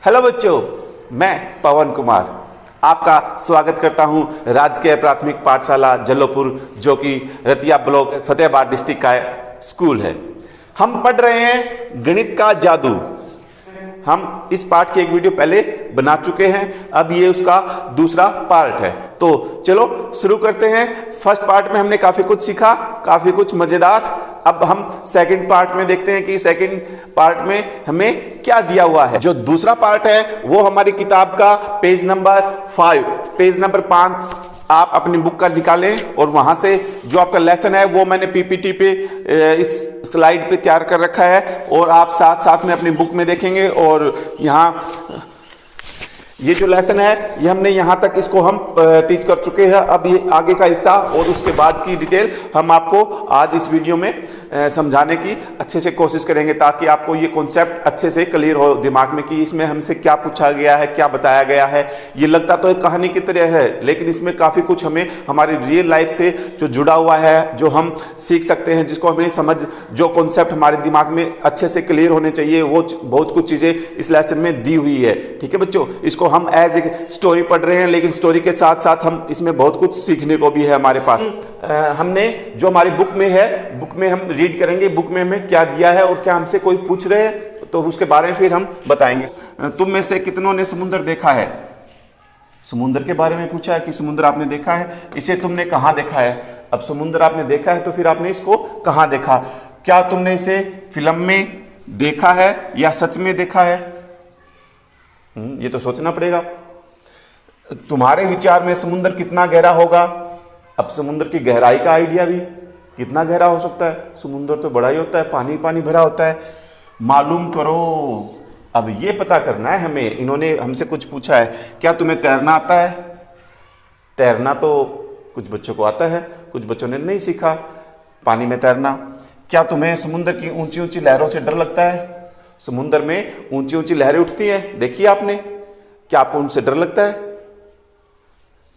Hello बच्चों, मैं पवन कुमार आपका स्वागत करता हूं राजकीय प्राथमिक पाठशाला जल्लोपुर, जो कि रतिया ब्लॉक फतेहाबाद डिस्ट्रिक्ट का स्कूल है। हम पढ़ रहे हैं गणित का जादू। हम इस पाठ की एक वीडियो पहले बना चुके हैं, अब ये उसका दूसरा पार्ट है। तो चलो शुरू करते हैं। फर्स्ट पार्ट में हमने काफ़ी कुछ सीखा, काफ़ी कुछ मज़ेदार। अब हम सेकंड पार्ट में देखते हैं कि सेकंड पार्ट में हमें क्या दिया हुआ है। जो दूसरा पार्ट है वो हमारी किताब का पेज नंबर 5, पेज नंबर 5 आप अपनी बुक का निकालें और वहां से जो आपका लेसन है वो मैंने पीपीटी पे इस स्लाइड पे तैयार कर रखा है और आप साथ साथ में अपनी बुक में देखेंगे। और यहाँ ये जो लेसन है ये हमने यहाँ तक इसको हम टीच कर चुके हैं। अब ये आगे का हिस्सा और उसके बाद की डिटेल हम आपको आज इस वीडियो में समझाने की अच्छे से कोशिश करेंगे, ताकि आपको ये कॉन्सेप्ट अच्छे से क्लियर हो दिमाग में कि इसमें हमसे क्या पूछा गया है, क्या बताया गया है। ये लगता तो एक कहानी की तरह है, लेकिन इसमें काफ़ी कुछ हमें हमारी रियल लाइफ से जो जुड़ा हुआ है, जो हम सीख सकते हैं, जिसको हमें समझ, जो कॉन्सेप्ट हमारे दिमाग में अच्छे से क्लियर होने चाहिए, वो बहुत कुछ चीज़ें इस लेसन में दी हुई है। ठीक है बच्चों, इसको हम एज ए स्टोरी पढ़ रहे हैं, लेकिन स्टोरी के साथ साथ हम इसमें बहुत कुछ सीखने को भी है हमारे पास। हमने जो हमारी बुक में है, बुक में हम रीड करेंगे बुक में हमें क्या दिया है, और क्या हमसे कोई पूछ रहे हैं तो उसके बारे में फिर हम बताएंगे। तुम में से कितनों ने समुद्र देखा है? समुद्र के बारे में पूछा है कि समुद्र आपने देखा है, इसे तुमने कहाँ देखा है? अब समुद्र आपने देखा है तो फिर आपने इसको कहाँ देखा? क्या तुमने इसे फिल्म में देखा है या सच में देखा है? ये तो सोचना पड़ेगा। तुम्हारे विचार में समुद्र कितना गहरा होगा? अब समुद्र की गहराई का आइडिया भी, कितना गहरा हो सकता है? समुद्र तो बड़ा ही होता है, पानी पानी भरा होता है। मालूम करो। अब ये पता करना है हमें। इन्होंने हमसे कुछ पूछा है, क्या तुम्हें तैरना आता है? तैरना तो कुछ बच्चों को आता है, कुछ बच्चों ने नहीं सीखा पानी में तैरना। क्या तुम्हें समुद्र की ऊंची ऊंची लहरों से डर लगता है? समुद्र में ऊंची ऊंची लहरें उठती हैं, देखिए आपने, क्या आपको उनसे डर लगता है?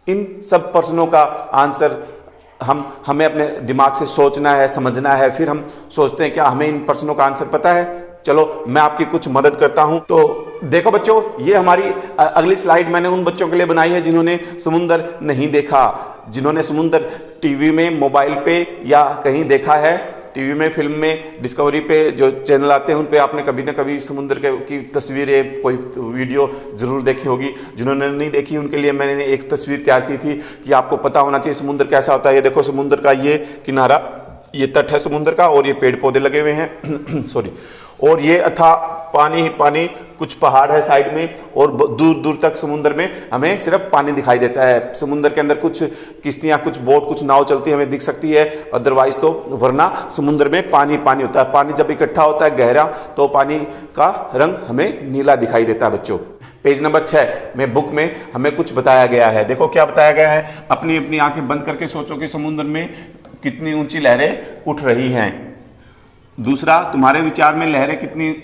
इन सब प्रश्नों का आंसर हमें अपने दिमाग से सोचना है, समझना है। फिर हम सोचते हैं क्या हमें इन प्रश्नों का आंसर पता है? चलो मैं आपकी कुछ मदद करता हूं। तो देखो बच्चों, ये हमारी अगली स्लाइड मैंने उन बच्चों के लिए बनाई है जिन्होंने समुद्र नहीं देखा, जिन्होंने समुद्र टीवी में, मोबाइल पे या कहीं देखा है। टीवी में, फिल्म में, डिस्कवरी पे जो चैनल आते हैं उन पे आपने कभी ना कभी समुद्र की तस्वीरें, कोई वीडियो जरूर देखी होगी। जिन्होंने नहीं देखी उनके लिए मैंने एक तस्वीर तैयार की थी कि आपको पता होना चाहिए समुद्र कैसा होता है। ये देखो समुद्र का ये किनारा, ये तट है समुद्र का, और ये पेड़ पौधे लगे हुए हैं सॉरी, और ये अथा पानी ही पानी, कुछ पहाड़ है साइड में, और दूर दूर तक समुद्र में हमें सिर्फ पानी दिखाई देता है। समुद्र के अंदर कुछ किश्तियां, कुछ बोट, कुछ नाव चलती हमें दिख सकती है, अदरवाइज तो वरना समुद्र में पानी पानी होता है। पानी जब इकट्ठा होता है गहरा तो पानी का रंग हमें नीला दिखाई देता है बच्चों। पेज नंबर 6 में बुक में हमें कुछ बताया गया है। देखो क्या बताया गया है। अपनी अपनी आंखें बंद करके सोचो कि समुद्र में कितनी ऊंची लहरें उठ रही हैं। दूसरा, तुम्हारे विचार में लहरें कितनी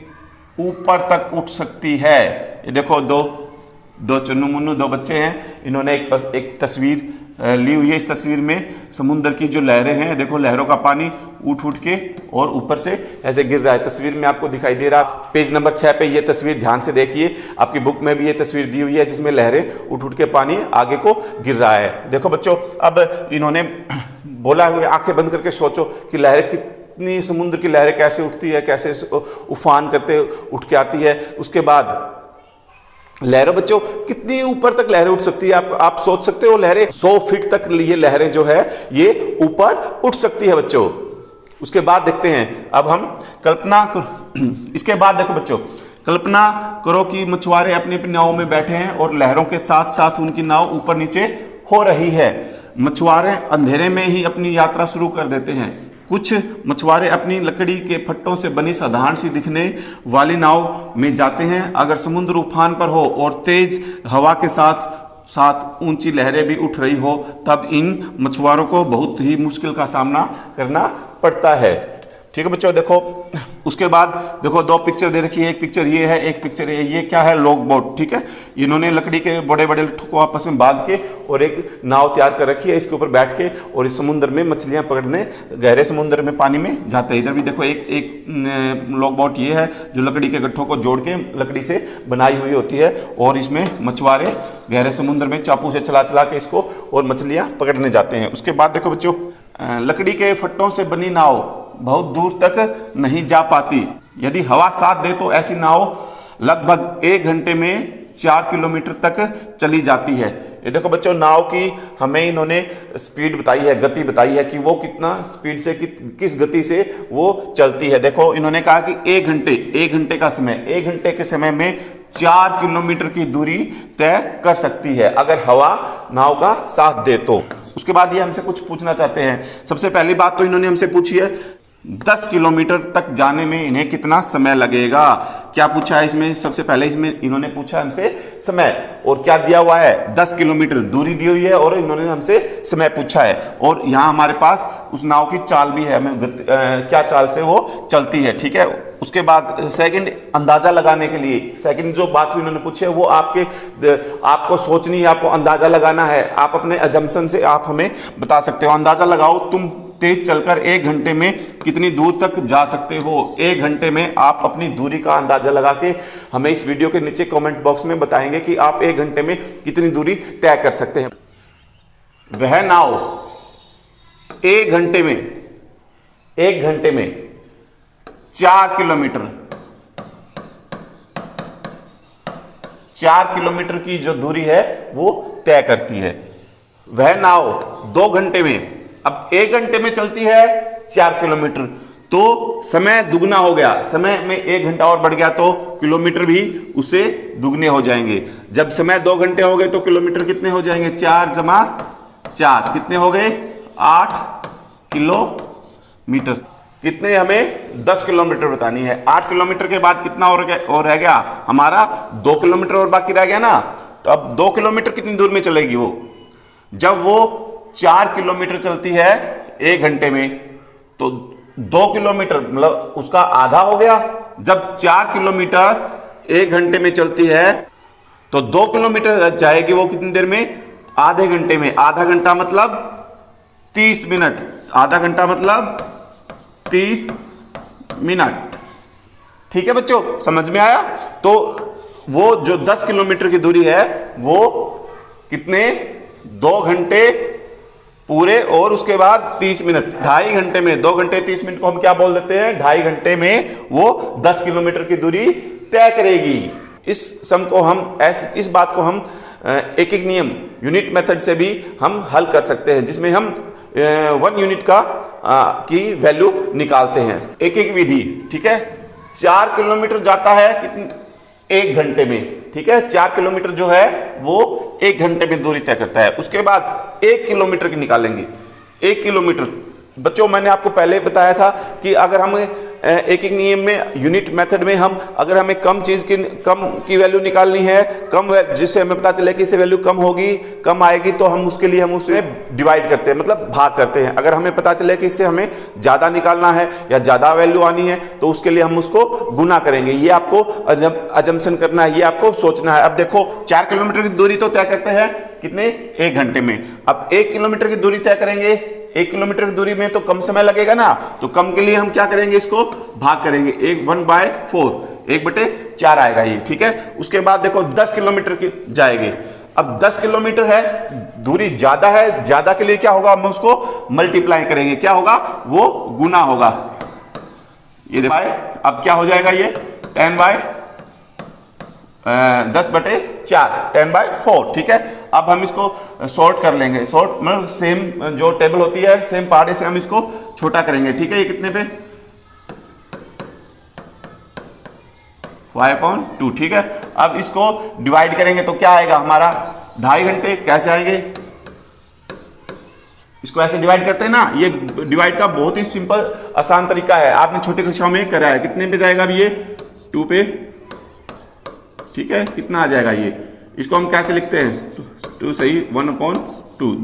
ऊपर तक उठ सकती है? ये देखो दो चुन्नू मुन्नू, दो बच्चे हैं, इन्होंने एक तस्वीर ली हुई है। इस तस्वीर में समुद्र की जो लहरें हैं, देखो लहरों का पानी उठ उठ के और ऊपर से ऐसे गिर रहा है। तस्वीर में आपको दिखाई दे रहा है। पेज नंबर 6 पे ये तस्वीर ध्यान से देखिए। आपकी बुक में भी ये तस्वीर दी हुई है जिसमें लहरें उठ उठ के पानी आगे को गिर रहा है। देखो बच्चों, अब इन्होंने बोला हुआ आंखें बंद करके सोचो कि लहरें कितनी, समुद्र की लहरें कैसे उठती है, कैसे उफान करते उठ के आती है। उसके बाद लहरें बच्चों कितनी ऊपर तक लहरें उठ सकती है? आप सोच सकते हो, लहरें 100 फीट तक ये लहरें जो है ये ऊपर उठ सकती है बच्चों। उसके बाद देखते हैं, अब हम कल्पना इसके बाद देखो बच्चों, कल्पना करो कि मछुआरे अपनी अपनी नाव में बैठे हैं और लहरों के साथ साथ उनकी नाव ऊपर नीचे हो रही है। मछुआरे अंधेरे में ही अपनी यात्रा शुरू कर देते हैं। कुछ मछुआरे अपनी लकड़ी के फट्टों से बनी साधारण सी दिखने वाली नाव में जाते हैं। अगर समुद्र उफान पर हो और तेज हवा के साथ साथ ऊंची लहरें भी उठ रही हो, तब इन मछुआरों को बहुत ही मुश्किल का सामना करना पड़ता है। ठीक है बच्चों, देखो उसके बाद देखो दो पिक्चर दे रखी है, एक पिक्चर ये है, एक पिक्चर ये क्या है, लॉग बोट, ठीक है। इन्होंने लकड़ी के बड़े बड़े को आपस में बांध के और एक नाव तैयार कर रखी है, इसके ऊपर बैठ के और इस समुद्र में मछलियां पकड़ने गहरे समुद्र में पानी में जाते हैं। इधर भी देखो एक लॉग बोट ये है जो लकड़ी के गट्ठों को जोड़ के लकड़ी से बनाई हुई होती है और इसमें मछुआरे गहरे समुद्र में चाकू से चला चला के इसको और मछलियां पकड़ने जाते हैं। उसके बाद देखो बच्चों, लकड़ी के फट्टों से बनी नाव बहुत दूर तक नहीं जा पाती। यदि हवा साथ दे तो ऐसी नाव लगभग 1 घंटे में 4 किलोमीटर तक चली जाती है। ये देखो बच्चों, नाव की हमें इन्होंने स्पीड बताई है, गति बताई है कि वो कितना स्पीड से किस गति से वो चलती है। देखो इन्होंने कहा कि 1 घंटे का समय, 1 घंटे के समय में 4 किलोमीटर की दूरी तय कर सकती है अगर हवा नाव का साथ दे तो। उसके बाद ये हमसे कुछ पूछना चाहते हैं। सबसे पहली बात तो इन्होंने हमसे पूछी है 10 किलोमीटर तक जाने में इन्हें कितना समय लगेगा। क्या पूछा है इसमें? सबसे पहले इसमें इन्होंने पूछा हमसे समय, और क्या दिया हुआ है? 10 किलोमीटर दूरी दी हुई है और इन्होंने हमसे समय पूछा है। और यहाँ हमारे पास उस नाव की चाल भी है, हमें क्या चाल से वो चलती है, ठीक है। उसके बाद सेकंड, अंदाजा लगाने के लिए सेकंड जो बात हुई इन्होंने पूछी है वो आपको सोचनी है, आपको अंदाजा लगाना है। आप अपने अजम्पशन से आप हमें बता सकते हो। अंदाजा लगाओ तुम तेज चलकर 1 घंटे में कितनी दूर तक जा सकते हो। 1 घंटे में आप अपनी दूरी का अंदाजा लगा के हमें इस वीडियो के नीचे कमेंट बॉक्स में बताएंगे कि आप 1 घंटे में कितनी दूरी तय कर सकते हैं। वह नाव 1 घंटे में 4 किलोमीटर की जो दूरी है वो तय करती है। वह नाव 2 घंटे में, अब 1 घंटे में चलती है 4 किलोमीटर, तो समय दुगना हो गया। समय में 1 घंटा और बढ़ गया तो किलोमीटर भी उससे दुगने हो जाएंगे। जब समय 2 घंटे हो गए तो किलोमीटर कितने हो जाएंगे? 4 जमा 4 कितने हो गए? 8 किलोमीटर। कितने? हमें 10 किलोमीटर बतानी है। 8 किलोमीटर के बाद कितना और रह गया हमारा? 2 किलोमीटर और बाकी रह गया ना। तो अब 2 किलोमीटर कितनी दूर में चलेगी वो? जब वो 4 किलोमीटर चलती है 1 घंटे में, तो 2 किलोमीटर मतलब उसका आधा हो गया। जब 4 किलोमीटर 1 घंटे में चलती है तो 2 किलोमीटर जाएगी वो कितनी देर में? आधे घंटे में। आधा घंटा मतलब 30 मिनट। आधा घंटा मतलब 30 मिनट। ठीक है बच्चों, समझ में आया? तो वो जो 10 किलोमीटर की दूरी है वो कितने? 2 घंटे पूरे और उसके बाद 30 मिनट। 2.5 घंटे में, 2 घंटे 30 मिनट को हम क्या बोल देते हैं? 2.5 घंटे में वो 10 किलोमीटर की दूरी तय करेगी। इस बात को हम एक नियम यूनिट मेथड से भी हम हल कर सकते हैं, जिसमें हम 1 यूनिट की वैल्यू निकालते हैं। एक विधि, ठीक है। 4 किलोमीटर जाता है कितने? 1 घंटे में, ठीक है। 4 किलोमीटर जो है वो 1 घंटे में दूरी तय करता है। उसके बाद 1 किलोमीटर की निकालेंगे। 1 किलोमीटर बच्चों, मैंने आपको पहले बताया था कि अगर हम एक नियम में यूनिट मेथड में हम अगर हमें कम की वैल्यू निकालनी है, जिससे हमें पता चले कि इससे वैल्यू कम होगी, कम आएगी, तो हम उसके लिए हम उसमें डिवाइड करते हैं, मतलब भाग करते हैं। अगर हमें पता चले कि इससे हमें ज़्यादा निकालना है या ज़्यादा वैल्यू आनी है तो उसके लिए हम उसको गुना करेंगे। ये आपको अजम्पशन करना है, ये आपको सोचना है। अब देखो 4 किलोमीटर की दूरी तो तय करते हैं कितने? 1 घंटे में। अब 1 किलोमीटर की दूरी तय करेंगे। 1 किलोमीटर की दूरी में तो कम समय लगेगा ना, तो कम के लिए हम क्या करेंगे? इसको भाग करेंगे। 1/4, 1/4 आएगा ये, ठीक है। उसके बाद देखो 10 किलोमीटर की जाएगी। अब 10 किलोमीटर है, दूरी ज्यादा है, ज्यादा के लिए क्या होगा? हम उसको मल्टीप्लाई करेंगे। क्या होगा? वो गुना होगा। ये देखो अब क्या हो जाएगा? ये 10/4, ठीक है। अब हम इसको सॉर्ट कर लेंगे। सॉर्ट मतलब सेम जो टेबल होती है, सेम पहाड़े से हम इसको छोटा करेंगे, ठीक है। ये कितने पे? 5/2, ठीक है। अब इसको डिवाइड करेंगे तो क्या आएगा हमारा? 2.5 घंटे। कैसे आएंगे? इसको ऐसे डिवाइड करते हैं ना। ये डिवाइड का बहुत ही सिंपल आसान तरीका है, आपने छोटी कक्षाओं में करा है। कितने पे जाएगा? अब ये 2 पे, ठीक है। कितना आ जाएगा ये? इसको हम कैसे लिखते हैं? 2 सही 1/2,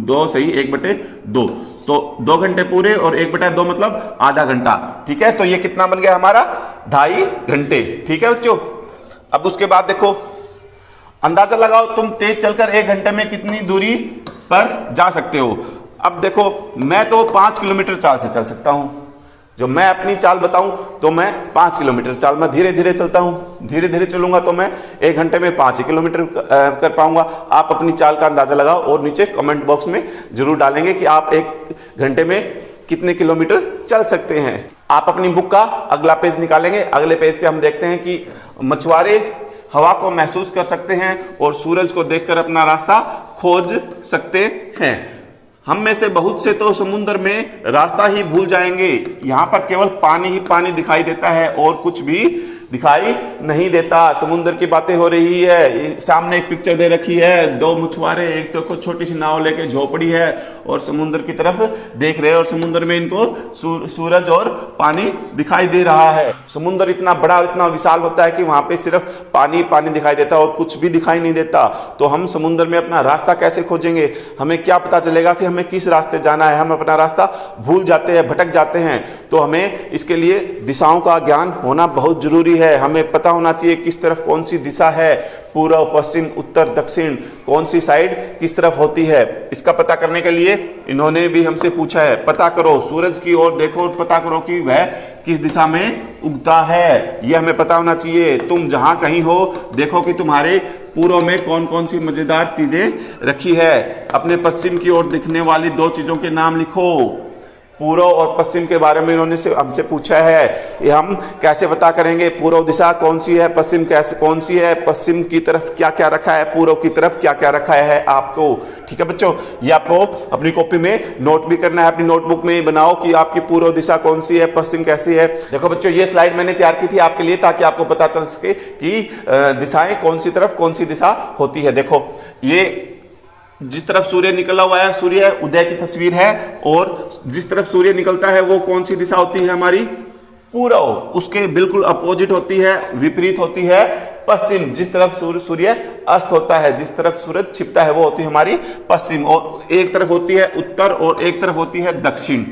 2 सही 1/2। तो 2 घंटे पूरे और 1/2 मतलब आधा घंटा, ठीक है। तो ये कितना बन गया हमारा? 2.5 घंटे। ठीक है बच्चों, अब उसके बाद देखो अंदाजा लगाओ तुम तेज चलकर 1 घंटे में कितनी दूरी पर जा सकते हो। अब देखो मैं तो 5 किलोमीटर चाल से चल सकता हूं। जो मैं अपनी चाल बताऊं तो मैं 5 किलोमीटर चाल, मैं धीरे धीरे चलता हूं, धीरे धीरे चलूंगा तो मैं 1 घंटे में 5 ही किलोमीटर कर पाऊंगा। आप अपनी चाल का अंदाजा लगाओ और नीचे कमेंट बॉक्स में जरूर डालेंगे कि आप 1 घंटे में कितने किलोमीटर चल सकते हैं। आप अपनी बुक का अगला पेज निकालेंगे। अगले पेज पे हम देखते हैं कि मछुआरे हवा को महसूस कर सकते हैं और सूरज को देखकर अपना रास्ता खोज सकते हैं। हम में से बहुत से तो समुद्र में रास्ता ही भूल जाएंगे। यहाँ पर केवल पानी ही पानी दिखाई देता है और कुछ भी दिखाई नहीं देता। समुद्र की बातें हो रही है। सामने एक पिक्चर दे रखी है, 2 मछुआरे, एक तो छोटी सी नाव लेके झोपड़ी है और समुद्र की तरफ देख रहे हैं और समुद्र में इनको सूरज और पानी दिखाई दे रहा है। समुद्र इतना बड़ा और इतना विशाल होता है कि वहां पे सिर्फ पानी पानी दिखाई देता है और कुछ भी दिखाई नहीं देता। तो हम समुद्र में अपना रास्ता कैसे खोजेंगे? हमें क्या पता चलेगा कि हमें किस रास्ते जाना है? हम अपना रास्ता भूल जाते हैं, भटक जाते हैं। तो हमें इसके लिए दिशाओं का ज्ञान होना बहुत जरूरी है। हमें पता होना चाहिए किस तरफ कौन सी दिशा है, पूर्व, पश्चिम, उत्तर, दक्षिण, कौन सी साइड किस तरफ होती है। इसका पता करने के लिए इन्होंने भी हमसे पूछा है, पता करो, सूरज की ओर देखो और पता करो कि वह किस दिशा में उगता है। यह हमें पता होना चाहिए। तुम जहां कहीं हो, देखो कि तुम्हारे पूर्व में कौन कौन सी मजेदार चीजें रखी है। अपने पश्चिम की ओर दिखने वाली 2 चीजों के नाम लिखो। पूर्व और पश्चिम के बारे में इन्होंने हमसे पूछा है। ये हम कैसे पता करेंगे? पूर्व दिशा कौन सी है, पश्चिम कैसे कौन सी है, पश्चिम की तरफ क्या क्या रखा है, पूर्व की तरफ क्या क्या रखा है आपको। ठीक है बच्चों, ये आपको अपनी कॉपी में नोट भी करना है। अपनी नोटबुक में बनाओ कि आपकी पूर्व दिशा कौन सी है, पश्चिम कैसी है। देखो बच्चों, ये स्लाइड मैंने तैयार की थी आपके लिए ताकि आपको पता चल सके कि दिशाएं कौन सी तरफ कौन सी दिशा होती है। देखो ये जिस तरफ सूर्य निकला हुआ है, सूर्य उदय की तस्वीर है और जिस तरफ सूर्य निकलता है वो कौन सी दिशा होती है हमारी? पूर्व। उसके बिल्कुल अपोजिट होती है, विपरीत होती है पश्चिम। जिस तरफ सूर्य अस्त होता है, जिस तरफ सूरज छिपता है वो होती है हमारी पश्चिम। और एक तरफ होती है उत्तर और एक तरफ होती है दक्षिण।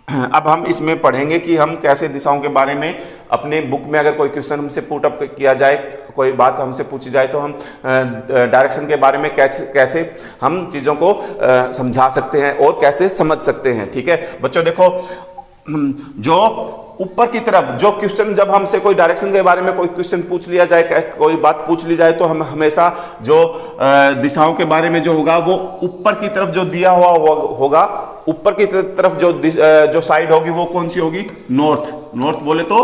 अब हम इसमें पढ़ेंगे कि हम कैसे दिशाओं के बारे में अपने बुक में अगर कोई क्वेश्चन हमसे पुट अप किया जाए, कोई बात हमसे पूछी जाए तो हम डायरेक्शन के बारे में कैसे हम चीज़ों को समझा सकते हैं और कैसे समझ सकते हैं। ठीक है बच्चों, देखो जो ऊपर की तरफ जो क्वेश्चन, जब हमसे कोई डायरेक्शन के बारे में कोई क्वेश्चन पूछ लिया जाए, कोई बात पूछ ली जाए, तो हम हमेशा जो दिशाओं के बारे में जो होगा वो ऊपर की तरफ जो दिया हुआ होगा, ऊपर की तरफ जो साइड होगी वो कौन सी होगी? नॉर्थ। नॉर्थ बोले तो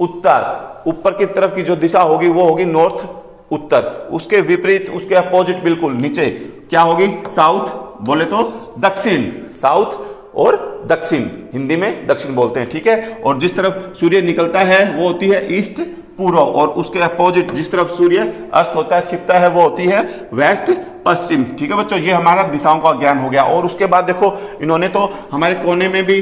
उत्तर। ऊपर की तरफ की जो दिशा होगी वो होगी नॉर्थ, उत्तर। उसके विपरीत, उसके अपोजिट बिल्कुल नीचे क्या होगी? साउथ बोले तो दक्षिण। साउथ और दक्षिण, हिंदी में दक्षिण बोलते हैं। ठीक है, और जिस तरफ सूर्य निकलता है वो होती है ईस्ट, पूर्व। और उसके अपोजिट जिस तरफ सूर्य अस्त होता है, छिपता है, वो होती है वेस्ट, पश्चिम। ठीक है बच्चों, ये हमारा दिशाओं का ज्ञान हो गया। और उसके बाद देखो इन्होंने तो हमारे कोने में भी,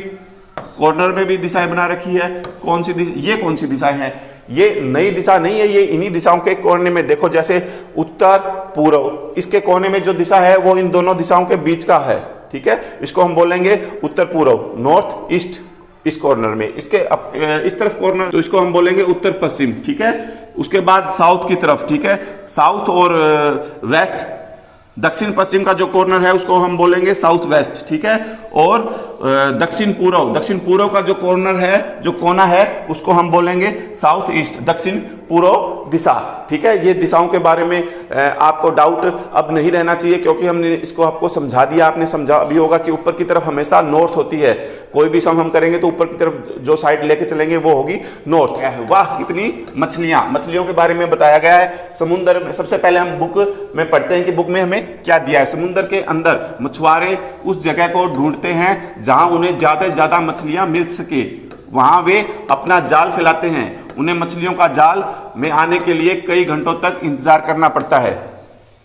कॉर्नर में भी दिशाएं बना रखी है। कौन सी दिशा? ये कौन सी दिशाएं हैं? ये नई दिशा नहीं है, ये इन्हीं दिशाओं के कोने में देखो, जैसे उत्तर, पूर्व, इसके कोने में जो दिशा है वो इन दोनों दिशाओं के बीच का है। ठीक है, इसको हम बोलेंगे उत्तर पूर्व, नॉर्थ ईस्ट। इस कॉर्नर में, इसके इस तरफ कॉर्नर, तो इसको हम बोलेंगे उत्तर पश्चिम। ठीक है, उसके बाद साउथ की तरफ, ठीक है, साउथ और वेस्ट, दक्षिण पश्चिम का जो कॉर्नर है उसको हम बोलेंगे साउथ वेस्ट। ठीक है, और दक्षिण पूर्व, दक्षिण पूर्व का जो कॉर्नर है, जो कोना है, उसको हम बोलेंगे साउथ ईस्ट, दक्षिण पूर्व दिशा। ठीक है, ये दिशाओं के बारे में आपको डाउट अब नहीं रहना चाहिए क्योंकि हमने इसको आपको समझा दिया। आपने समझा भी होगा कि ऊपर की तरफ हमेशा नॉर्थ होती है। कोई भी सम हम करेंगे तो ऊपर की तरफ जो साइड लेके चलेंगे वो होगी नॉर्थ। वाह, कितनी मछलियां, मछलियों के बारे में बताया गया है। समुद्र में सबसे पहले हम बुक में पढ़ते हैं कि बुक में हमें क्या दिया है। समुद्र के अंदर मछुआरे उस जगह को ढूंढते हैं जहां उन्हें ज्यादा से ज्यादा मछलियां मिल सके। वहां वे अपना जाल फैलाते हैं। उन्हें मछलियों का जाल में आने के लिए कई घंटों तक इंतजार करना पड़ता है।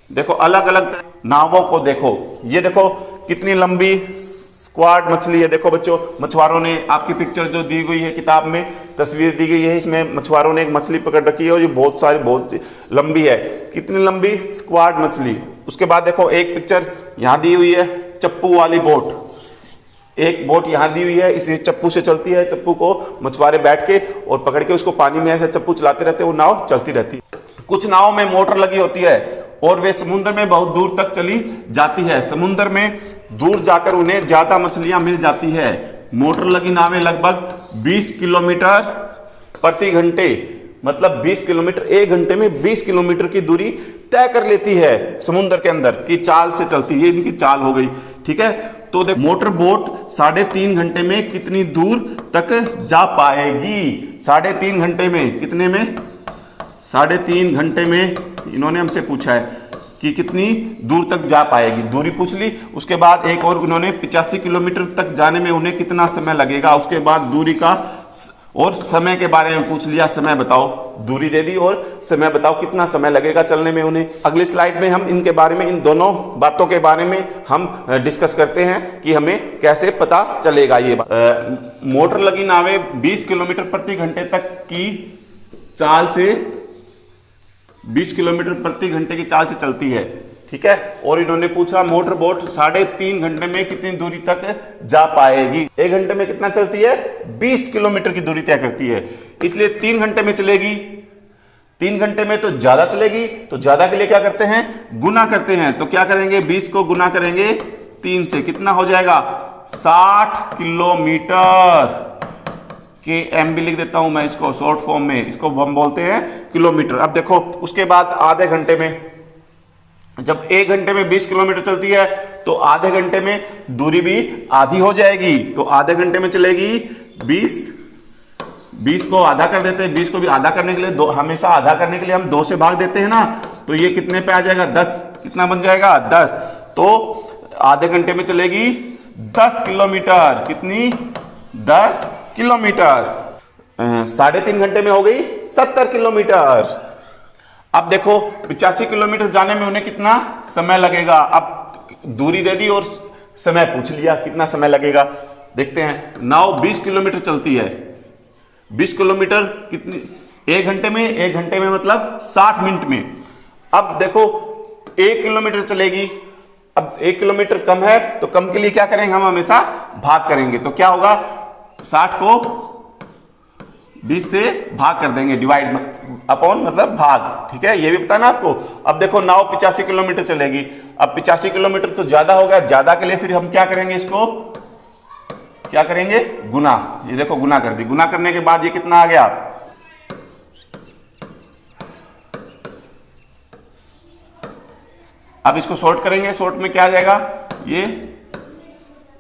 देखो अलग अलग नावों को देखो, ये देखो कितनी लंबी स्क्वाड मछली है। देखो बच्चों, मछुआरों ने, आपकी पिक्चर जो दी गई है किताब में, तस्वीर दी गई है, इसमें मछुआरों ने एक मछली पकड़ रखी है और ये बहुत सारी, बहुत लंबी है। कितनी लंबी स्क्वाड मछली। उसके बाद देखो एक पिक्चर यहाँ दी हुई है, चप्पू वाली बोट। एक बोट यहाँ दी हुई है, इसे चप्पू से चलती है। चप्पू को मछुआरे बैठ के और पकड़ के उसको पानी में ऐसे चप्पू चलाते रहते, वो नाव चलती रहती है। कुछ नाव में मोटर लगी होती है और वे समुद्र में बहुत दूर तक चली जाती है। समुद्र में दूर जाकर उन्हें ज्यादा मछलियां मिल जाती है। मोटर लगी नावें लगभग 20 किलोमीटर प्रति घंटे, मतलब 20 किलोमीटर, एक घंटे में 20 किलोमीटर की दूरी तय कर लेती है समुद्र के अंदर की चाल से चलती है। इनकी चाल हो गई, ठीक है। तो देख, मोटर बोट 3.5 घंटे में कितनी दूर तक जा पाएगी? 3.5 घंटे में, कितने में? 3.5 घंटे में इन्होंने हमसे पूछा है कि कितनी दूर तक जा पाएगी, दूरी पूछ ली। उसके बाद एक और उन्होंने 85 किलोमीटर तक जाने में उन्हें कितना समय लगेगा। उसके बाद दूरी का और समय के बारे में पूछ लिया, समय बताओ, दूरी दे दी और समय बताओ कितना समय लगेगा चलने में उन्हें। अगली स्लाइड में हम इनके बारे में, इन दोनों बातों के बारे में हम डिस्कस करते हैं कि हमें कैसे पता चलेगा ये बात। मोटर लगी नावें 20 किलोमीटर प्रति घंटे तक की चाल से, 20 किलोमीटर प्रति घंटे की चाल से चलती है, ठीक है। और इन्होंने पूछा मोटर बोट 3.5 घंटे में कितनी दूरी तक जा पाएगी? 1 घंटे में कितना चलती है? 20 किलोमीटर की दूरी तय करती है, इसलिए 3 घंटे में चलेगी। 3 घंटे में तो ज्यादा चलेगी, तो ज्यादा के लिए क्या करते हैं? गुना करते हैं। तो क्या करेंगे? 20 को गुना करेंगे 3 से, कितना हो जाएगा? 60 किलोमीटर के एम भी लिख देता हूं मैं इसको शॉर्ट फॉर्म में, इसको हम बोलते हैं किलोमीटर। अब देखो, उसके बाद आधे घंटे में, जब 1 घंटे में 20 किलोमीटर चलती है तो आधे घंटे में दूरी भी आधी हो जाएगी। तो आधे घंटे में चलेगी 20 को आधा कर देते हैं। 20 को भी आधा करने के लिए हमेशा आधा करने के लिए हम 2 से भाग देते हैं ना, तो ये कितने पे आ जाएगा? 10। कितना बन जाएगा? 10। तो आधे घंटे में चलेगी 10 किलोमीटर। कितनी? 10 किलोमीटर। 3.5 घंटे में हो गई 70 किलोमीटर। अब देखो, 85 किलोमीटर जाने में उन्हें कितना समय लगेगा? अब दूरी दे दी और समय पूछ लिया, कितना समय लगेगा देखते हैं। नाव 20 किलोमीटर चलती है, 20 किलोमीटर कितनी? 1 घंटे में, 1 घंटे में मतलब 60 मिनट में। अब देखो, 1 किलोमीटर चलेगी। अब 1 किलोमीटर कम है, तो कम के लिए क्या करेंगे? हम हमेशा भाग करेंगे। तो क्या होगा? 60 को 20 से भाग कर देंगे, डिवाइड अपॉन मतलब भाग, ठीक है। ये भी पता ना आपको। अब देखो, नाव 85 किलोमीटर चलेगी। अब 85 किलोमीटर तो ज्यादा हो गया, ज्यादा के लिए फिर हम क्या करेंगे? इसको क्या करेंगे? गुना। ये देखो, गुना कर दी। गुना करने के बाद ये कितना आ गया? अब इसको शॉर्ट करेंगे, शॉर्ट में क्या आ जाएगा? ये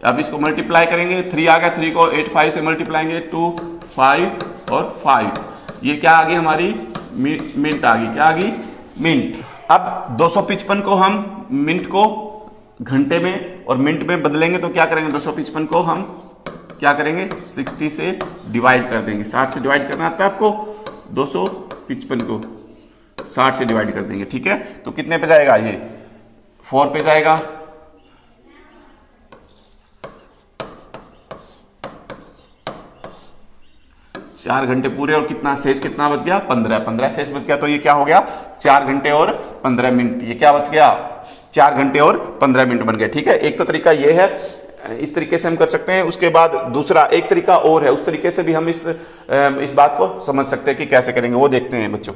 अब इसको मल्टीप्लाई करेंगे, 3 आ गया, 3 को 8 5 से मल्टीप्लाएंगे, 2 5 और 5। ये क्या आ गई? हमारी मिनट आ गई। क्या आ गई? मिनट। अब 255 को हम मिनट को घंटे में और मिनट में बदलेंगे, तो क्या करेंगे? 255 को हम क्या करेंगे? 60 से डिवाइड कर देंगे। 60 से डिवाइड करना आता है आपको? 255 को 60 से डिवाइड कर देंगे, ठीक है। तो कितने पे जाएगा? ये 4 पे जाएगा। चार घंटे पूरे और कितना शेष? कितना बच गया? 15 शेष बच गया। तो ये क्या हो गया? 4 घंटे और 15 मिनट। ये क्या बच गया? 4 घंटे और 15 मिनट बन गए, ठीक है। एक तो तरीका ये है, इस तरीके से हम कर सकते हैं। उसके बाद दूसरा एक तरीका और है, उस तरीके से भी हम इस बात को समझ सकते हैं कि कैसे करेंगे, वो देखते हैं बच्चों।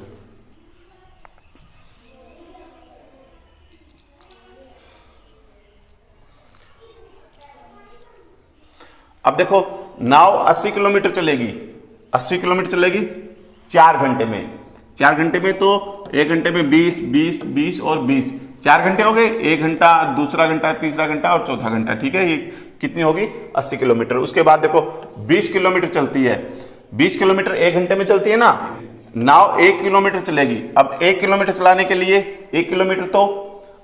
अब देखो, नाव 80 किलोमीटर चलेगी, 80 किलोमीटर चलेगी 4 घंटे में। 4 घंटे में तो 1 घंटे में 20 20 20 और 20, 4 घंटे हो गए। 1 घंटा, दूसरा घंटा, तीसरा घंटा और चौथा घंटा, ठीक है। ये कितनी होगी? 80 किलोमीटर। उसके बाद देखो, 20 किलोमीटर चलती है। 20 किलोमीटर 1 घंटे में चलती है ना। नाव 1 किलोमीटर चलेगी। अब 1 किलोमीटर चलाने के लिए 1 किलोमीटर तो,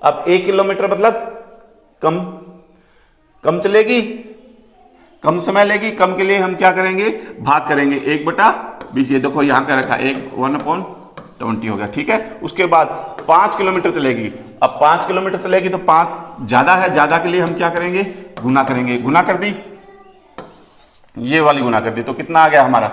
अब 1 किलोमीटर मतलब कम चलेगी, कम समय लेगी। कम के लिए हम क्या करेंगे? भाग करेंगे 1/20। ये देखो, यहां का रखा 1/20 हो गया, ठीक है। उसके बाद 5 किलोमीटर चलेगी। अब 5 किलोमीटर चलेगी तो 5 ज्यादा है, ज्यादा के लिए हम क्या करेंगे? गुना करेंगे। गुना कर दी, ये वाली गुना कर दी, तो कितना आ गया हमारा?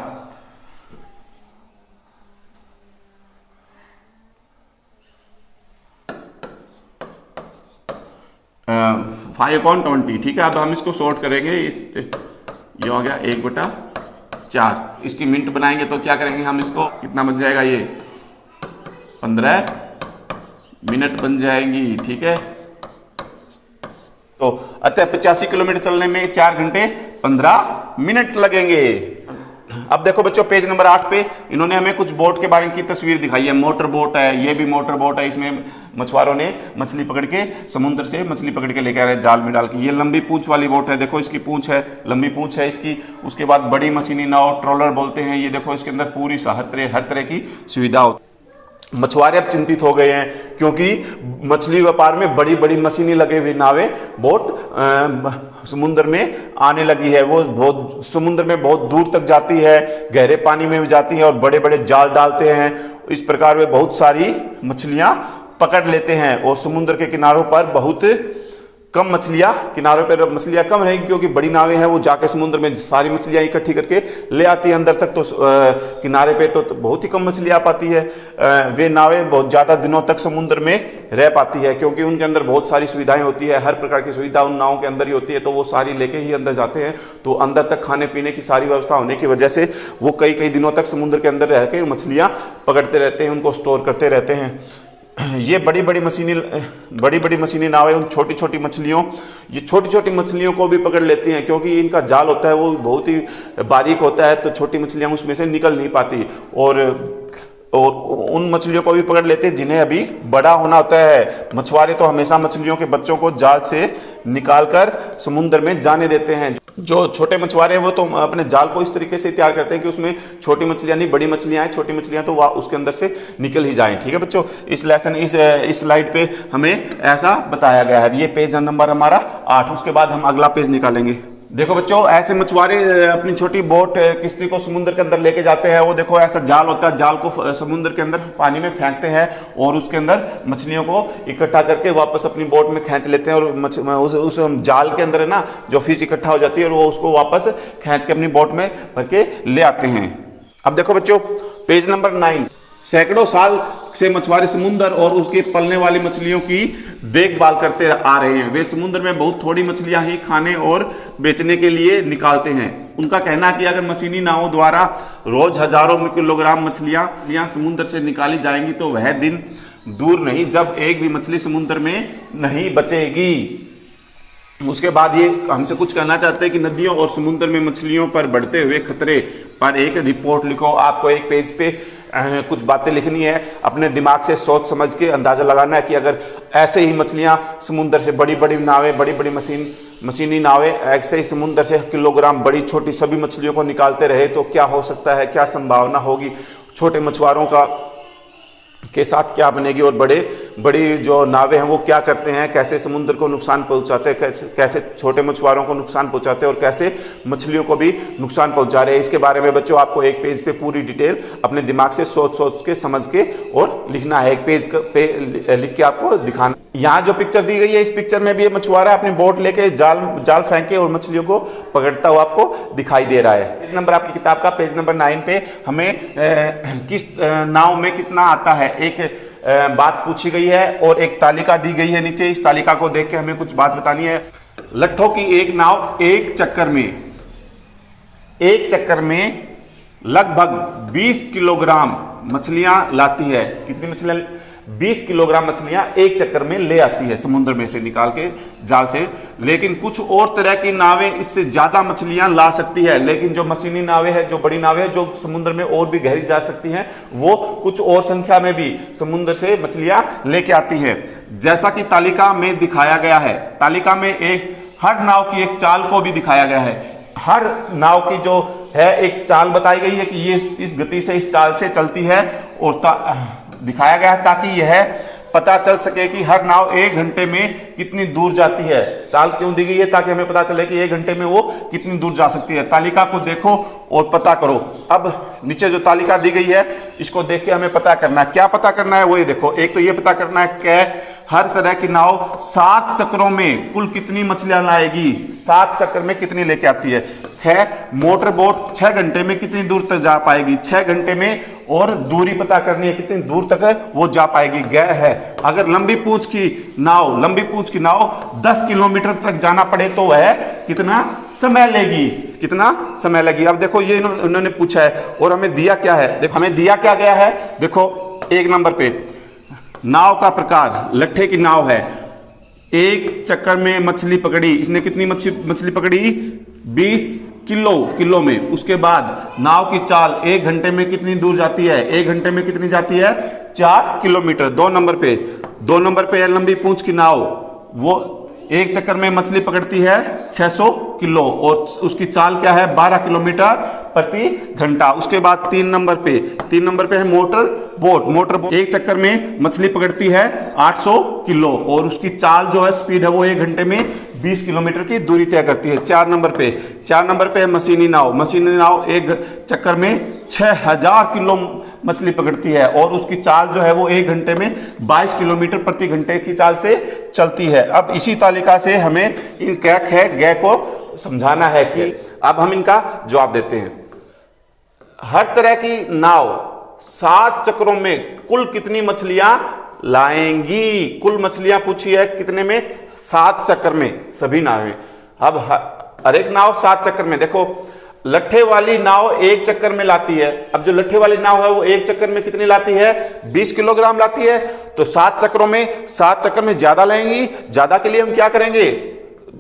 5/20, ठीक है। अब हम इसको शॉर्ट करेंगे, ये हो गया 1/4, 4। इसकी मिनट बनाएंगे तो क्या करेंगे हम, इसको कितना बन जाएगा, ये 15 मिनट बन जाएंगी। ठीक है, तो अतः 85 किलोमीटर चलने में 4 घंटे 15 मिनट लगेंगे। अब देखो बच्चों, पेज नंबर 8 पे इन्होंने हमें कुछ बोट के बारे की तस्वीर दिखाई है। मोटर बोट है, ये भी मोटर बोट है। इसमें मछुआरों ने मछली पकड़ के समुद्र से मछली पकड़ के लेके आ रहे हैं जाल में डाल के। ये लंबी पूंछ वाली बोट है, देखो इसकी पूंछ है, लंबी पूंछ है इसकी। उसके बाद बड़ी मशीनी नाव, ट्रोलर बोलते हैं, ये देखो इसके अंदर पूरी हर तरह की सुविधा होती है। मछुआरे अब चिंतित हो गए हैं क्योंकि मछली व्यापार में बड़ी बड़ी मशीनें लगे हुई नावें, बोट समुद्र में आने लगी है। वो बहुत समुद्र में बहुत दूर तक जाती है, गहरे पानी में भी जाती है और बड़े बड़े जाल डालते हैं। इस प्रकार वे बहुत सारी मछलियां पकड़ लेते हैं और समुद्र के किनारों पर बहुत कम मछलियां, किनारों पर मछलियां कम रहेंगी क्योंकि बड़ी नावें हैं, वो जाके समुद्र में सारी मछलियां इकट्ठी करके ले आती है अंदर तक। तो किनारे पे तो बहुत ही कम मछलियां आ पाती है। वे नावें बहुत ज़्यादा दिनों तक समुद्र में रह पाती है क्योंकि उनके अंदर बहुत सारी सुविधाएं होती है। हर प्रकार की सुविधा उन नावों के अंदर ही होती है, तो वो सारी लेके ही अंदर जाते हैं। तो अंदर तक खाने पीने की सारी व्यवस्था होने की वजह से वो कई कई दिनों तक समुद्र के अंदर रह के मछलियाँ पकड़ते रहते हैं, उनको स्टोर करते रहते हैं। ये बड़ी बड़ी मशीनी नावें उन छोटी छोटी मछलियों को भी पकड़ लेती हैं क्योंकि इनका जाल होता है वो बहुत ही बारीक होता है, तो छोटी मछलियां उसमें से निकल नहीं पाती और उन मछलियों को भी पकड़ लेते हैं जिन्हें अभी बड़ा होना होता है। मछुआरे तो हमेशा मछलियों के बच्चों को जाल से निकालकर समुद्र में जाने देते हैं। जो छोटे मछुआरे हैं वो तो अपने जाल को इस तरीके से तैयार करते हैं कि उसमें छोटी मछलियां नहीं, बड़ी मछलियां आए, छोटी मछलियां तो वह उसके अंदर से निकल ही जाएं। ठीक है बच्चों, इस स्लाइड पे हमें ऐसा बताया गया है। ये पेज नंबर हमारा 8। उसके बाद हम अगला पेज निकालेंगे। देखो बच्चों, ऐसे मछुआरे अपनी छोटी बोट किश्ती को समुद्र के अंदर लेके जाते हैं। वो देखो ऐसा जाल होता है, जाल को समुद्र के अंदर पानी में फेंकते हैं और उसके अंदर मछलियों को इकट्ठा करके वापस अपनी बोट में खींच लेते हैं और उस जाल के अंदर है ना जो फिश इकट्ठा हो जाती है और वो उसको वापस खींच के अपनी बोट में भर के ले आते हैं। अब देखो बच्चों, पेज नंबर 9। सैकड़ों साल से मछुआरे समुद्र और उसके पलने वाली मछलियों की देखभाल करते आ रहे हैं। वे समुद्र में बहुत थोड़ी मछलियां ही खाने और बेचने के लिए निकालते हैं। उनका कहना है कि अगर मशीनी नावों द्वारा रोज हजारों किलोग्राम मछलियां समुद्र से निकाली जाएंगी तो वह दिन दूर नहीं जब एक भी मछली समुद्र में नहीं बचेगी। उसके बाद ये हमसे कुछ कहना चाहते हैं कि नदियों और समुद्र में मछलियों पर बढ़ते हुए खतरे पर एक रिपोर्ट लिखो। आपको एक पेज पे कुछ बातें लिखनी है, अपने दिमाग से सोच समझ के अंदाजा लगाना है कि अगर ऐसे ही मछलियां समुद्र से बड़ी बड़ी नावें, बड़ी बड़ी मशीनी नावें ऐसे ही समुद्र से किलोग्राम बड़ी छोटी सभी मछलियों को निकालते रहे तो क्या हो सकता है, क्या संभावना होगी। छोटे मछुआरों के साथ क्या बनेगी और बड़ी जो नावें हैं वो क्या करते हैं, कैसे समुद्र को नुकसान पहुंचाते हैं, कैसे छोटे मछुआरों को नुकसान पहुंचाते हैं और कैसे मछलियों को भी नुकसान पहुंचा रहे हैं। इसके बारे में बच्चों आपको एक पेज पे पूरी डिटेल अपने दिमाग से सोच के समझ के और लिखना है। एक पेज पे लिख के आपको दिखाना। यहाँ जो पिक्चर दी गई है, इस पिक्चर में भी ये मछुआरा अपनी बोट लेके जाल फेंक के और मछलियों को पकड़ता हुआ आपको दिखाई दे रहा है। पेज नंबर आपकी किताब का पेज नंबर 9 पे हमें किस नाव में कितना आता है एक बात पूछी गई है और एक तालिका दी गई है नीचे। इस तालिका को देख के हमें कुछ बात बतानी है। लट्ठों की एक नाव एक चक्कर में लगभग 20 किलोग्राम मछलियां लाती है। कितनी मछलियां? 20 किलोग्राम मछलियां एक चक्कर में ले आती है समुद्र में से निकाल के जाल से। लेकिन कुछ और तरह की नावें इससे ज्यादा मछलियां ला सकती है। लेकिन जो मशीनी नावें हैं, जो बड़ी नावें हैं, जो समुद्र में और भी गहरी जा सकती हैं, वो कुछ और संख्या में भी समुद्र से मछलियां लेके आती है। जैसा कि तालिका में दिखाया गया है, तालिका में हर नाव की एक चाल को भी दिखाया गया है। हर नाव की जो है एक चाल बताई गई है कि ये इस गति से, इस चाल से चलती है और दिखाया गया है ताकि यह पता चल सके कि हर नाव 1 घंटे में कितनी दूर जाती है। चाल क्यों दी गई है? ताकि हमें पता चले कि 1 घंटे में वो कितनी दूर जा सकती है। तालिका को देखो और पता करो। अब नीचे जो तालिका दी गई है इसको देख के हमें पता करना है। क्या पता करना है वो ये देखो। एक तो ये पता करना है कि हर तरह की नाव 7 चक्रों में कुल कितनी मछलियां लाएगी, 7 चक्कर में कितनी लेके आती है। मोटर बोट 6 घंटे में कितनी दूर तक जा पाएगी, 6 घंटे में, और दूरी पता करनी है कितनी दूर तक वो जा पाएगी। गए है अगर लंबी पूंछ की नाव 10 किलोमीटर तक जाना पड़े तो वह कितना समय लेगी, कितना समय लगी। अब देखो ये उन्होंने पूछा है और हमें दिया क्या है, देखो हमें दिया क्या गया है। देखो 1 नंबर पे नाव का प्रकार, लट्ठे की नाव है, एक चक्कर में मछली पकड़ी, इसने कितनी मछली पकड़ी 20 किलो में। उसके बाद नाव की चाल 1 घंटे में कितनी दूर जाती है, 1 घंटे में कितनी जाती है 4 किलोमीटर। 2 नंबर पे लंबी पूंछ की नाव, वो एक चक्कर में मछली पकड़ती है 600 किलो और उसकी चाल क्या है 12 किलोमीटर प्रति घंटा। उसके बाद 3 नंबर पे है मोटर बोट, एक चक्कर में मछली पकड़ती है 800 किलो और उसकी चाल जो है स्पीड है वो 1 घंटे में 20 किलोमीटर की दूरी तय करती है। 4 नंबर पे है मशीनी नाव, एक चक्कर में 6000 किलो मछली पकड़ती है और उसकी चाल जो है वो 1 घंटे में 22 किलोमीटर प्रति घंटे की चाल से चलती है। अब इसी तालिका से हमें इन गै को समझाना है कि अब हम इनका जवाब देते हैं। हर तरह की नाव 7 चक्रों में कुल कितनी मछलियां लाएंगी? कुल मछलियां पूछी है कितने में, 7 चक्कर में सभी नावें। अब हर एक नाव 7 चक्कर में, देखो लट्ठे वाली नाव 1 चक्कर में लाती है। अब जो लट्ठे वाली नाव है वो 1 चक्कर में कितनी लाती है 20 किलोग्राम लाती है। तो 7 चक्कर में ज्यादा लाएंगी, ज्यादा के लिए हम क्या करेंगे,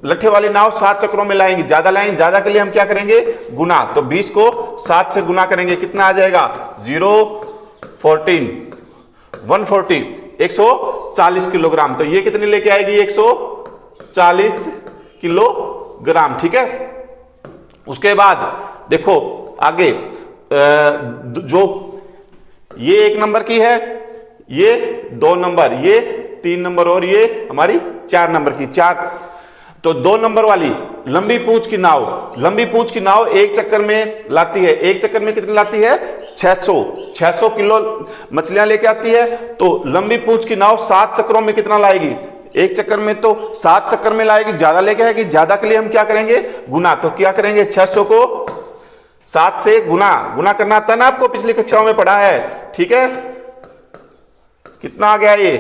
लट्ठे वाली नाव 7 चक्रों में लाएंगी, ज्यादा के लिए हम क्या करेंगे गुना। तो 20 को 7 से गुना करेंगे, कितना आ जाएगा 140 140 किलोग्राम। तो ये कितनी लेके आएगी 140 किलोग्राम, ठीक है। उसके बाद देखो आगे जो ये 1 नंबर की है, ये 2 नंबर, ये 3 नंबर और ये हमारी 4 नंबर की। तो 2 नंबर वाली लंबी पूंछ की नाव 1 चक्कर में लाती है, 1 चक्कर में कितनी लाती है 600 किलो मछलियां लेके आती है। तो लंबी पूंछ की नाव 7 चक्रों में कितना लाएगी, 1 चक्कर में तो 7 चक्कर में लाएगी, ज्यादा लेके आएगी, ज्यादा के लिए हम क्या करेंगे गुना। तो क्या करेंगे 600 को 7 से गुना करना आता है ना, आपको पिछली कक्षाओं में पढ़ा है, ठीक है। कितना आ गया ये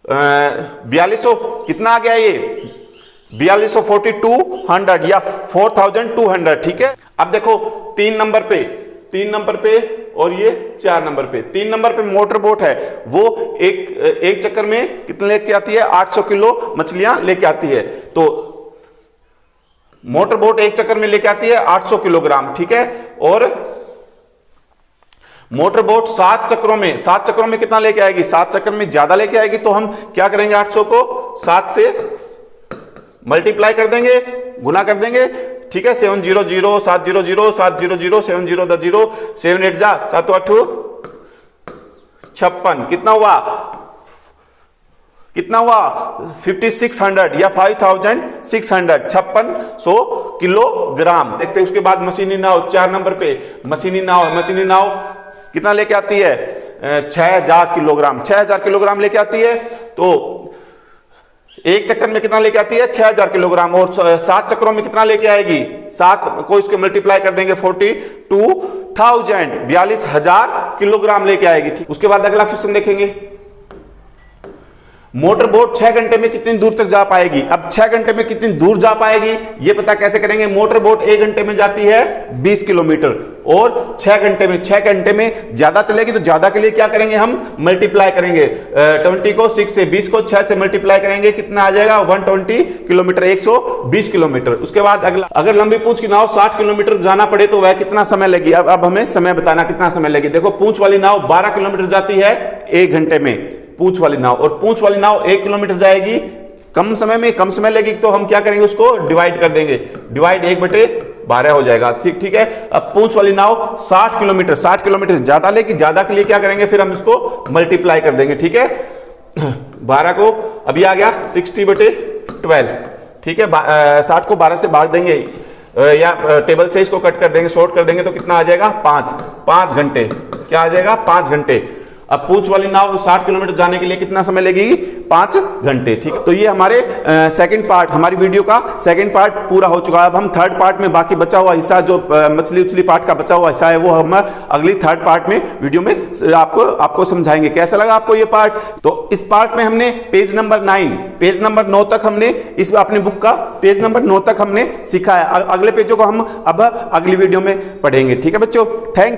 4200, कितना आ गया ये 4200 या 4200, ठीक है। अब देखो 3 नंबर पे और ये 4 नंबर पे। 3 नंबर पे मोटर बोट है, वो एक चक्कर में कितने लेके आती है 800 किलो मछलियां लेके आती है। तो मोटर बोट 1 चक्कर में लेके आती है 800 किलोग्राम, ठीक है। और मोटर बोट 7 चक्रों में कितना लेके आएगी, 7 चक्कर में ज्यादा लेके आएगी। तो हम क्या करेंगे 800 को 7 से मल्टीप्लाई कर देंगे, गुना कर देंगे, ठीक है। 700 700 700 70 10 0 7 8 जा 7 8 56, कितना हुआ 5600 या 5600 किलोग्राम। देखते हैं उसके बाद मशीनी नाव 4 नंबर पे मशीनी नाव कितना लेके आती है 6000 किलोग्राम लेके आती है। तो 1 चक्कर में कितना लेके आती है 6000 किलोग्राम और 7 चक्रों में कितना लेके आएगी, 7 को इसके मल्टीप्लाई कर देंगे 42,000 किलोग्राम लेके आएगी, ठीक। उसके बाद अगला क्वेश्चन देखेंगे, मोटर बोट 6 घंटे में कितनी दूर तक जा पाएगी। अब 6 घंटे में कितनी दूर जा पाएगी ये पता कैसे करेंगे। मोटर बोट 1 घंटे में जाती है 20 किलोमीटर और 6 घंटे में ज्यादा चलेगी, तो ज्यादा के लिए क्या करेंगे हम मल्टीप्लाई करेंगे 20 को 6 से, 20 को 6 से मल्टीप्लाई करेंगे, कितना आ जाएगा 120 किलोमीटर 120 किलोमीटर। उसके बाद अगला, अगर लंबी पूंछ की नाव 60 किलोमीटर जाना पड़े तो वह कितना समय लगी। अब हमें समय बताना कितना समय लगी। देखो पूंछ वाली नाव 12 किलोमीटर जाती है 1 घंटे में, पूंछ वाली नाव, और पूंछ वाली नाव 1 किलोमीटर जाएगी कम समय लगेगी। तो हम क्या करेंगे उसको डिवाइड कर देंगे, डिवाइड 1/12 हो जाएगा, ठीक है। अब पूंछ वाली नाव 60 किलोमीटर ज्यादा लेगी, ज्यादा के लिए क्या करेंगे फिर हम इसको मल्टीप्लाई कर देंगे, ठीक है। 12 को अभी आ गया 60/12, ठीक है। 60 को 12 से भाग देंगे या टेबल से इसको कट कर देंगे, शॉर्ट कर देंगे, तो कितना आ जाएगा 5 घंटे, क्या आ जाएगा 5 घंटे। अब पूंछ वाली नाव 60 किलोमीटर जाने के लिए कितना समय लगेगी? 5 घंटे। ठीक है, तो ये हमारे सेकंड पार्ट, हमारी वीडियो का सेकंड पार्ट पूरा हो चुका है। अब हम थर्ड पार्ट में बाकी बचा हुआ हिस्सा, जो मछली उछली पार्ट का बचा हुआ हिस्सा है, वो हम अगली थर्ड पार्ट में वीडियो में आपको समझाएंगे। कैसा लगा आपको ये पार्ट? तो इस पार्ट में हमने पेज नंबर 9 तक हमने इस अपनी बुक का पेज नंबर 9 तक हमने सीखा है। अगले पेजों को हम अब अगली वीडियो में पढ़ेंगे। ठीक है बच्चों, थैंक